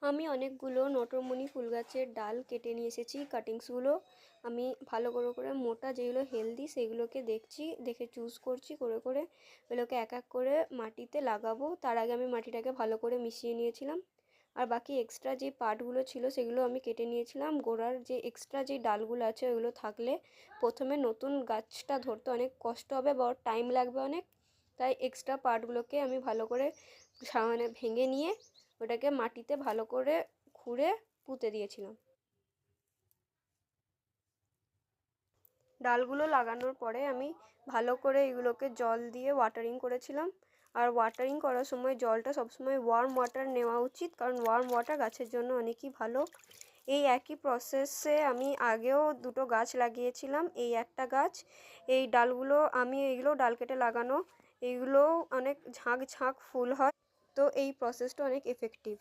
আমি অনেকগুলো নটরমণি ফুল গাছের ডাল কেটে নিয়ে এসেছি। কাটিংসগুলো আমি ভালো করে মোটা যেগুলো হেলদি সেগুলোকে দেখে চুজ করছি করে ওগুলোকে এক এক করে মাটিতে লাগাবো। তার আগে আমি মাটিটাকে ভালো করে মিশিয়ে নিয়েছিলাম। আর বাকি এক্সট্রা যে পার্টগুলো ছিল সেগুলো আমি কেটে নিয়েছিলাম। গোড়ার যে এক্সট্রা যে ডালগুলো আছে ওগুলো থাকলে প্রথমে নতুন গাছটা ধরতে অনেক কষ্ট হবে বা টাইম লাগবে অনেক, তাই এক্সট্রা পার্টগুলোকে আমি ভালো করে ভেঙে নিয়ে ওটাকে মাটিতে ভালো করে খুঁড়ে পুঁতে দিয়েছিলাম। ডালগুলো লাগানোর পরে আমি ভালো করে এগুলোকে জল দিয়ে ওয়াটারিং করেছিলাম। আর ওয়াটারিং করার সময় জলটা সবসময় ওয়ার্ম ওয়াটার নেওয়া উচিত, কারণ ওয়ার্ম ওয়াটার গাছের জন্য অনেকই ভালো। এই একই প্রসেসে আমি আগেও দুটো গাছ লাগিয়েছিলাম। এই একটা গাছ, এই ডালগুলো আমি এইগুলো ডাল কেটে লাগানো, এইগুলো অনেক ঝাঁক ফুল হয়, তো এই প্রসেসটা অনেক এফেক্টিভ।